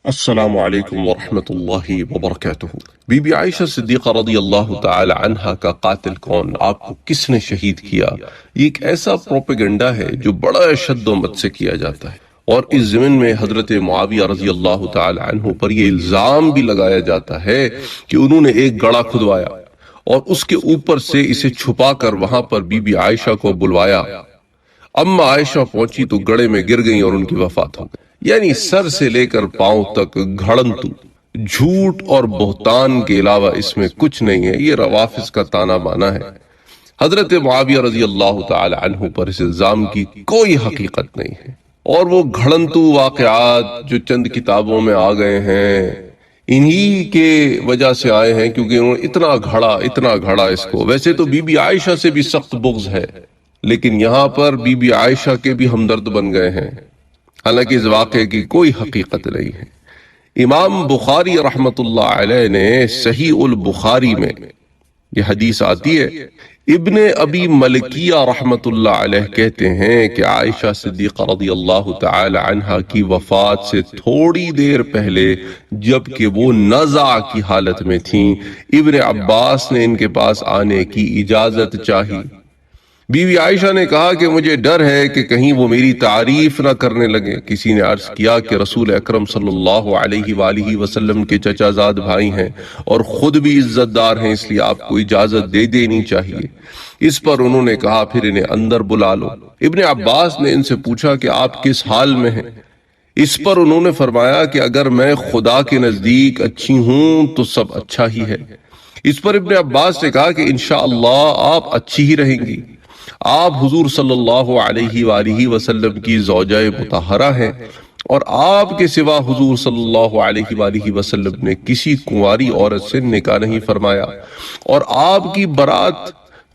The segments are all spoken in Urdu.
السلام علیکم ورحمۃ اللہ وبرکاتہ۔ بی بی عائشہ صدیقہ رضی اللہ تعالی عنہا کا قاتل کون، آپ کو کس نے شہید کیا، یہ ایک ایسا پروپیگنڈا ہے جو بڑا شد و مت سے کیا جاتا ہے، اور اس ضمن میں حضرت معاویہ رضی اللہ تعالی عنہ پر یہ الزام بھی لگایا جاتا ہے کہ انہوں نے ایک گڑھا کھدوایا اور اس کے اوپر سے اسے چھپا کر وہاں پر بی بی عائشہ کو بلوایا۔ اما عائشہ پہنچی تو گڑھے میں گر گئیں اور ان کی وفات ہو گئی۔ یعنی سر سے لے کر پاؤں تک گھڑنتو، جھوٹ اور بہتان کے علاوہ اس میں کچھ نہیں ہے۔ یہ روافض کا تانا بانا ہے۔ حضرت معاویہ رضی اللہ تعالی عنہ پر اس الزام کی کوئی حقیقت نہیں ہے، اور وہ گھڑنتو واقعات جو چند کتابوں میں آ گئے ہیں انہی کے وجہ سے آئے ہیں، کیونکہ انہوں نے اتنا گھڑا اس کو۔ ویسے تو بی بی عائشہ سے بھی سخت بغض ہے، لیکن یہاں پر بی بی عائشہ کے بھی ہمدرد بن گئے ہیں، حالانکہ اس واقعے کی کوئی حقیقت نہیں ہے۔ امام بخاری رحمت اللہ علیہ نے صحیح البخاری میں یہ حدیث آتی ہے، ابن ابی ملکیہ رحمت اللہ علیہ کہتے ہیں کہ عائشہ صدیقہ رضی اللہ تعالی عنہا کی وفات سے تھوڑی دیر پہلے، جبکہ وہ نزع کی حالت میں تھیں، ابن عباس نے ان کے پاس آنے کی اجازت چاہی۔ بی بی عائشہ نے کہا کہ مجھے ڈر ہے کہ کہیں وہ میری تعریف نہ کرنے لگے۔ کسی نے عرض کیا کہ رسول اکرم صلی اللہ علیہ وآلہ وسلم کے چچا زاد بھائی ہیں اور خود بھی عزت دار ہیں، اس لیے آپ کو اجازت دے دینی چاہیے۔ اس پر انہوں نے کہا پھر انہیں اندر بلا لو۔ ابن عباس نے ان سے پوچھا کہ آپ کس حال میں ہیں؟ اس پر انہوں نے فرمایا کہ اگر میں خدا کے نزدیک اچھی ہوں تو سب اچھا ہی ہے۔ اس پر ابن عباس نے کہا کہ انشاءاللہ آپ اچھی ہی رہیں گی، آپ حضور صلی اللہ علیہ وآلہ وسلم کی زوجہ مطہرہ ہیں، اور آپ کے سوا حضور صلی اللہ علیہ وآلہ وسلم نے کسی کنواری عورت سے نکاح نہیں فرمایا، اور آپ کی برات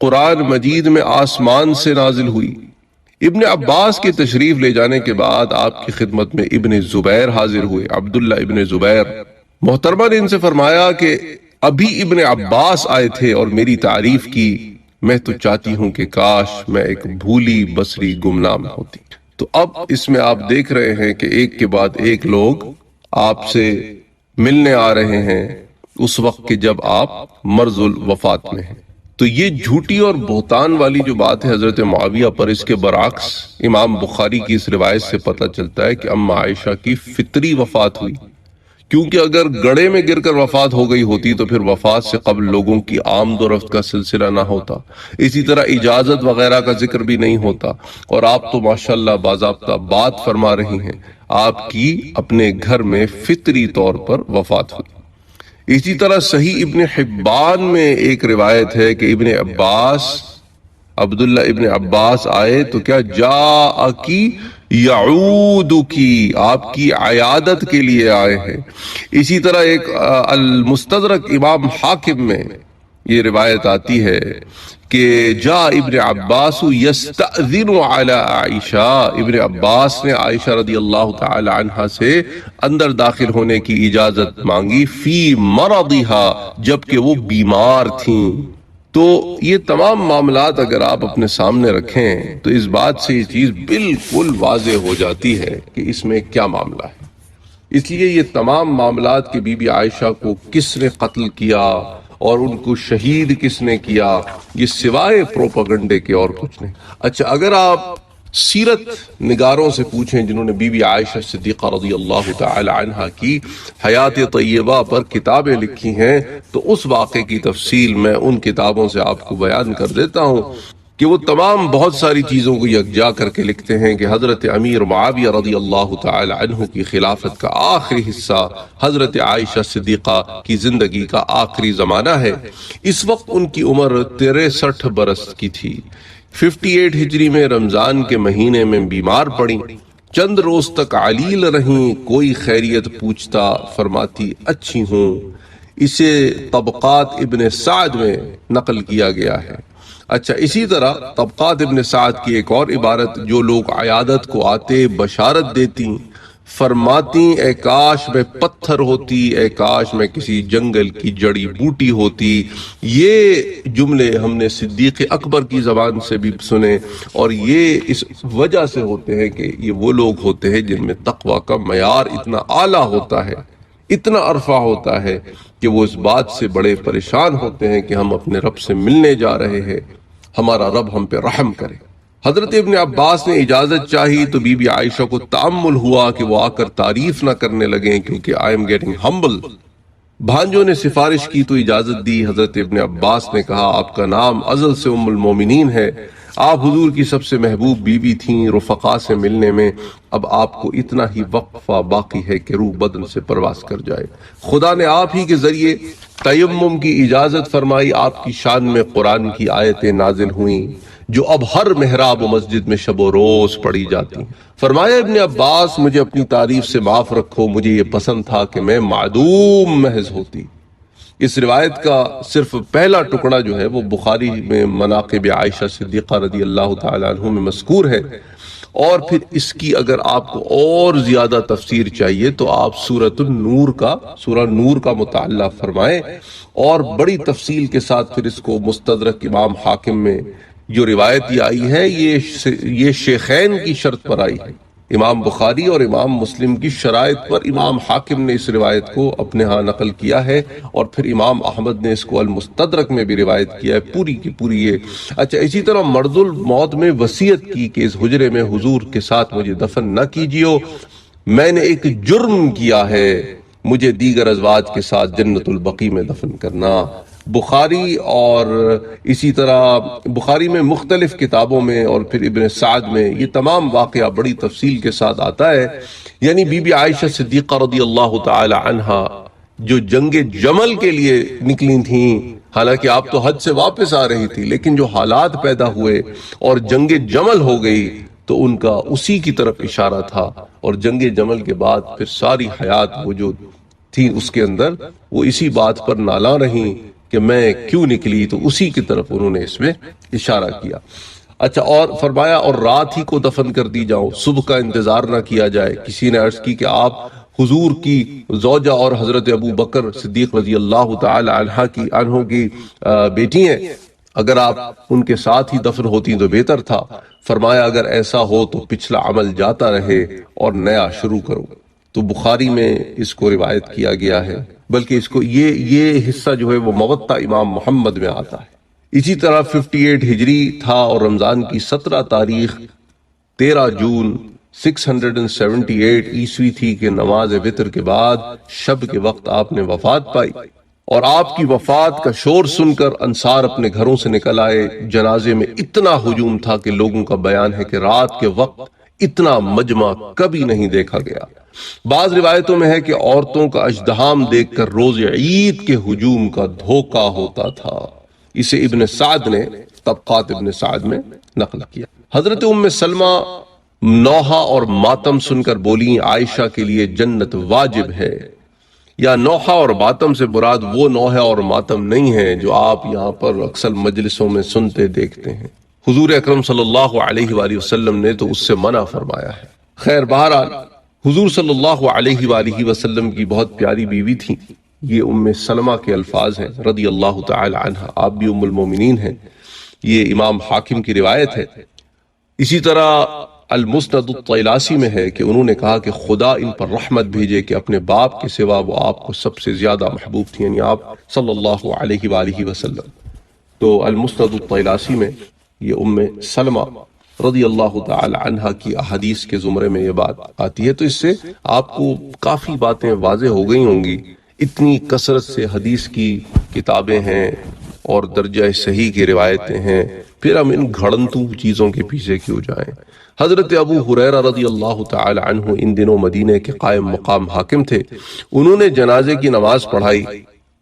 قرآن مجید میں آسمان سے نازل ہوئی۔ ابن عباس کے تشریف لے جانے کے بعد آپ کی خدمت میں ابن زبیر حاضر ہوئے، عبداللہ ابن زبیر۔ محترمہ نے ان سے فرمایا کہ ابھی ابن عباس آئے تھے اور میری تعریف کی، میں تو چاہتی ہوں کہ کاش میں ایک بھولی بصری گمنام ہوتی۔ تو اب اس میں آپ دیکھ رہے ہیں کہ ایک کے بعد ایک لوگ آپ سے ملنے آ رہے ہیں اس وقت کہ جب آپ مرض الوفات میں ہیں۔ تو یہ جھوٹی اور بہتان والی جو بات ہے حضرت معاویہ پر، اس کے برعکس امام بخاری کی اس روایت سے پتہ چلتا ہے کہ اما عائشہ کی فطری وفات ہوئی، کیونکہ اگر گڑھے میں گر کر وفات ہو گئی ہوتی تو پھر وفات سے قبل لوگوں کی آمد و رفت کا سلسلہ نہ ہوتا، اسی طرح اجازت وغیرہ کا ذکر بھی نہیں ہوتا، اور آپ تو ماشاءاللہ باضابطہ بات فرما رہی ہیں، آپ کی اپنے گھر میں فطری طور پر وفات ہوئی۔ اسی طرح صحیح ابن حبان میں ایک روایت ہے کہ ابن عباس، عبداللہ ابن عباس آئے تو کیا جاءکی یعودکی، آپ کی عیادت کے لیے آئے ہیں۔ اسی طرح ایک المستدرک امام حاکم میں یہ روایت آتی ہے کہ جاء ابن عباس یستأذن علی عائشہ، ابن عباس نے عائشہ رضی اللہ تعالی عنہ سے اندر داخل ہونے کی اجازت مانگی، فی مرضہا، جبکہ وہ بیمار تھیں۔ تو یہ تمام معاملات اگر آپ اپنے سامنے رکھیں تو اس بات سے یہ چیز بالکل واضح ہو جاتی ہے کہ اس میں کیا معاملہ ہے۔ اس لیے یہ تمام معاملات کہ بی بی عائشہ کو کس نے قتل کیا اور ان کو شہید کس نے کیا، یہ سوائے پروپیگنڈے کے اور کچھ نہیں۔ اچھا، اگر آپ سیرت نگاروں سے پوچھیں جنہوں نے بی بی عائشہ صدیقہ رضی اللہ تعالی عنہا کی حیات طیبہ پر کتابیں لکھی ہیں، تو اس واقعے کی تفصیل میں ان کتابوں سے آپ کو بیان کر دیتا ہوں کہ وہ تمام بہت ساری چیزوں کو یکجا کر کے لکھتے ہیں کہ حضرت امیر معاویہ رضی اللہ تعالی عنہ کی خلافت کا آخری حصہ حضرت عائشہ صدیقہ کی زندگی کا آخری زمانہ ہے۔ اس وقت ان کی عمر 63 برس کی تھی۔ 58 ہجری میں رمضان کے مہینے میں بیمار پڑی، چند روز تک علیل رہیں، کوئی خیریت پوچھتا، فرماتی اچھی ہوں۔ اسے طبقات ابن سعد میں نقل کیا گیا ہے۔ اچھا، اسی طرح طبقات ابن سعد کی ایک اور عبارت، جو لوگ عیادت کو آتے بشارت دیتی، فرماتی اے کاش میں پتھر ہوتی، اے کاش میں کسی جنگل کی جڑی بوٹی ہوتی۔ یہ جملے ہم نے صدیق اکبر کی زبان سے بھی سنے، اور یہ اس وجہ سے ہوتے ہیں کہ یہ وہ لوگ ہوتے ہیں جن میں تقوی کا معیار اتنا اعلیٰ ہوتا ہے، اتنا عرفہ ہوتا ہے کہ وہ اس بات سے بڑے پریشان ہوتے ہیں کہ ہم اپنے رب سے ملنے جا رہے ہیں، ہمارا رب ہم پہ رحم کرے۔ حضرت ابن عباس نے اجازت چاہی تو بی بی عائشہ کو تأمل ہوا کہ وہ آ کر تعریف نہ کرنے لگیں کیونکہ I am getting humble۔ بھانجوں نے سفارش کی تو اجازت دی۔ حضرت ابن عباس نے کہا آپ کا نام ازل سے ام المومنین ہے، آپ حضور کی سب سے محبوب بیوی تھیں، رفقا سے ملنے میں اب آپ کو اتنا ہی وقفہ باقی ہے کہ روح بدن سے پرواز کر جائے۔ خدا نے آپ ہی کے ذریعے تیمم کی اجازت فرمائی، آپ کی شان میں قرآن کی آیتیں نازل ہوئیں جو اب ہر محراب و مسجد میں شب و روز پڑھی جاتی ہیں۔ فرمایا ابن عباس مجھے اپنی تعریف سے معاف رکھو، مجھے یہ پسند تھا کہ میں معدوم محض ہوتی۔ اس روایت کا صرف پہلا ٹکڑا جو ہے وہ بخاری میں مناقب عائشہ صدیقہ رضی اللہ تعالی عنہ میں مذکور ہے، اور پھر اس کی اگر آپ کو اور زیادہ تفسیر چاہیے تو آپ سورہ نور کا مطالعہ فرمائیں، اور بڑی تفصیل کے ساتھ پھر اس کو مستدرک امام حاکم میں جو روایت یہ آئی ہے یہ شیخین کی شرط پر آئی ہے، امام بخاری اور امام مسلم کی شرائط پر امام حاکم نے اس روایت کو اپنے ہاں نقل کیا ہے، اور پھر امام احمد نے اس کو المستدرک میں بھی روایت کیا ہے پوری کی پوری یہ۔ اچھا، اسی طرح مرد الموت میں وصیت کی کہ اس حجرے میں حضور کے ساتھ مجھے دفن نہ کیجیو، میں نے ایک جرم کیا ہے، مجھے دیگر ازواج کے ساتھ جنت البقیع میں دفن کرنا۔ بخاری اور اسی طرح بخاری میں مختلف کتابوں میں اور پھر ابن سعد میں یہ تمام واقعہ بڑی تفصیل کے ساتھ آتا ہے۔ یعنی بی بی عائشہ صدیقہ رضی اللہ تعالی عنہا جو جنگ جمل کے لیے نکلی تھیں، حالانکہ آپ تو حج سے واپس آ رہی تھی، لیکن جو حالات پیدا ہوئے اور جنگ جمل ہو گئی تو ان کا اسی کی طرف اشارہ تھا، اور جنگ جمل کے بعد پھر ساری حیات وہ جو تھی اس کے اندر وہ اسی بات پر نالاں رہیں کہ میں کیوں نکلی، تو اسی کی طرف انہوں نے اس میں اشارہ کیا۔ اچھا، اور فرمایا اور رات ہی کو دفن کر دی جاؤ، صبح کا انتظار نہ کیا جائے۔ کسی نے عرض کی کہ آپ حضور کی زوجہ اور حضرت ابو بکر صدیق رضی اللہ تعالی عنہ کی بیٹی ہیں، اگر آپ ان کے ساتھ ہی دفن ہوتی تو بہتر تھا۔ فرمایا اگر ایسا ہو تو پچھلا عمل جاتا رہے اور نیا شروع کرو۔ تو بخاری میں اس کو روایت کیا گیا ہے، بلکہ اس کو یہ حصہ جو ہے وہ موطا امام محمد میں آتا ہے۔ اسی طرح 58 ہجری تھا اور رمضان کی 17 تاریخ 13 جون 678 عیسوی تھی کہ نماز وتر کے بعد شب کے وقت آپ نے وفات پائی، اور آپ کی وفات کا شور سن کر انصار اپنے گھروں سے نکل آئے۔ جنازے میں اتنا ہجوم تھا کہ لوگوں کا بیان ہے کہ رات کے وقت اتنا مجمع کبھی نہیں دیکھا گیا۔ بعض روایتوں میں ہے کہ عورتوں کا اژدہام دیکھ کر روز عید کے ہجوم کا دھوکہ ہوتا تھا۔ اسے ابن سعد نے طبقات ابن سعد میں نقل کیا۔ حضرت ام سلمہ نوحہ اور ماتم سن کر بولی عائشہ کے لیے جنت واجب ہے، یا نوحہ اور ماتم سے مراد وہ نوحہ اور ماتم نہیں ہے جو آپ یہاں پر اکثر مجلسوں میں سنتے دیکھتے ہیں۔ حضور اکرم صلی اللہ علیہ وآلہ وسلم نے تو اس سے منع فرمایا ہے۔ خیر، بہرحال حضور صلی اللہ علیہ وآلہ وسلم کی بہت پیاری بیوی تھی، یہ ام سلمہ کے الفاظ ہیں رضی اللہ تعالی عنہ، آپ بھی ام المومنین ہیں، یہ امام حاکم کی روایت ہے۔ اسی طرح المسند الطیلاسی میں ہے کہ انہوں نے کہا کہ خدا ان پر رحمت بھیجے کہ اپنے باپ کے سوا وہ آپ کو سب سے زیادہ محبوب تھی، یعنی آپ صلی اللہ علیہ وآلہ وسلم۔ تو المسند الطیلاسی میں یہ ام سلمہ رضی اللہ تعالی عنہ کی احادیث کے زمرے میں یہ بات آتی ہے۔ تو اس سے آپ کو کافی باتیں واضح ہو گئی ہوں گی، اتنی کثرت سے حدیث کی کتابیں ہیں اور درجہ صحیح کی روایتیں ہیں، پھر ہم ان گھڑنتو چیزوں کے پیچھے کیوں جائیں۔ حضرت ابو ہریرہ رضی اللہ تعالی عنہ ان دنوں مدینے کے قائم مقام حاکم تھے، انہوں نے جنازے کی نماز پڑھائی۔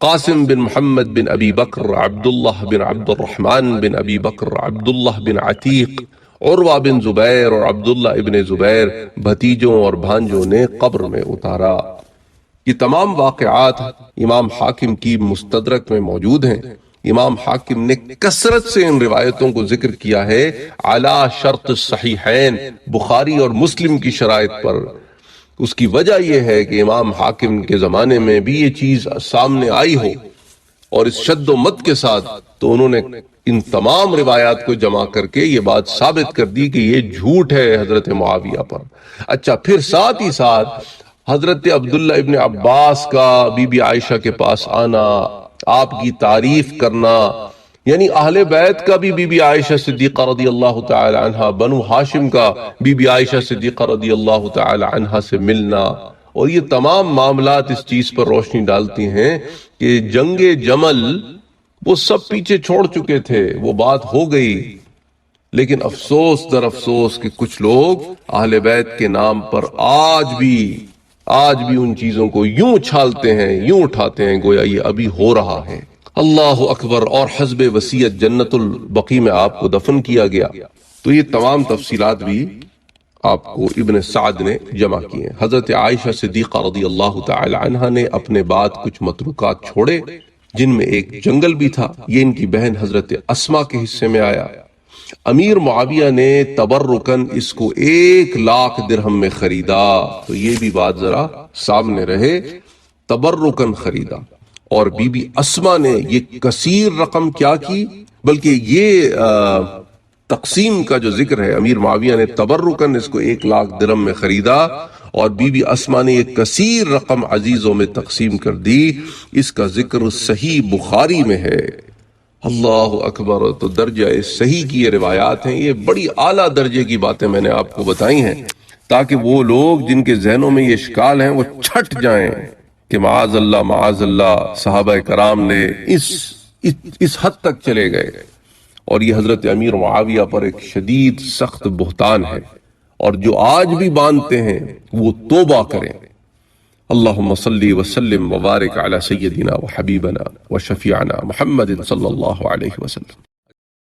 قاسم بن محمد بن ابی بکر، عبداللہ بن عبد الرحمن بن ابی بکر، عبداللہ بن عتیق، عروہ بن زبیر اور عبداللہ ابن زبیر بھتیجوں اور بھانجوں نے قبر میں اتارا۔ یہ تمام واقعات امام حاکم کی مستدرک میں موجود ہیں۔ امام حاکم نے کثرت سے ان روایتوں کو ذکر کیا ہے، علی شرط صحیحین، بخاری اور مسلم کی شرائط پر۔ اس کی وجہ یہ ہے کہ امام حاکم کے زمانے میں بھی یہ چیز سامنے آئی ہو اور اس شد و مت کے ساتھ، تو انہوں نے ان تمام روایات کو جمع کر کے یہ بات ثابت کر دی کہ یہ جھوٹ ہے حضرت معاویہ پر۔ اچھا، پھر ساتھ ہی ساتھ حضرت عبداللہ ابن عباس کا بی بی عائشہ کے پاس آنا، آپ کی تعریف کرنا، یعنی اہل بیت کا بھی بی بی عائشہ صدیقہ رضی اللہ تعالی عنہ، بنو ہاشم کا بی بی عائشہ صدیقہ رضی اللہ تعالی عنہ سے ملنا، اور یہ تمام معاملات اس چیز پر روشنی ڈالتی ہیں کہ جنگ جمل وہ سب پیچھے چھوڑ چکے تھے، وہ بات ہو گئی، لیکن افسوس در افسوس کہ کچھ لوگ اہل بیت کے نام پر آج بھی ان چیزوں کو یوں چھالتے ہیں، یوں اٹھاتے ہیں گویا یہ ابھی ہو رہا ہے۔ اللہ اکبر۔ اور حسب وصیت جنت البقیع میں آپ کو دفن کیا گیا۔ تو یہ تمام تفصیلات بھی آپ کو ابن سعد نے جمع کی ہیں۔ حضرت عائشہ صدیقہ رضی اللہ تعالی عنہ نے اپنے بعد کچھ متروکات چھوڑے، جن میں ایک جنگل بھی تھا، یہ ان کی بہن حضرت اسما کے حصے میں آیا۔ امیر معاویہ نے تبرکن اس کو 1,00,000 درہم میں خریدا، تو یہ بھی بات ذرا سامنے رہے، تبرکن خریدا۔ اور بی بی اسما نے یہ کثیر رقم کیا کی، بلکہ یہ تقسیم کا جو ذکر ہے، امیر معاویہ نے تبرکن اس کو 1,00,000 درہم میں خریدا، اور بی بی اسما نے یہ کثیر رقم عزیزوں میں تقسیم کر دی۔ اس کا ذکر صحیح بخاری میں ہے۔ اللہ اکبر۔ تو درجہ صحیح کی یہ روایات ہیں، یہ بڑی اعلیٰ درجے کی باتیں میں نے آپ کو بتائی ہیں، تاکہ وہ لوگ جن کے ذہنوں میں یہ اشکال ہیں وہ چھٹ جائیں کہ معاذ اللہ صحابہ کرام نے اس حد تک چلے گئے، اور یہ حضرت امیر معاویہ پر ایک شدید سخت بہتان ہے، اور جو آج بھی باندھتے ہیں وہ توبہ کریں۔ اللہم صلی وسلم وبارک علی سیدنا و حبیبنا و شفیعنا محمد صلی اللہ علیہ وسلم۔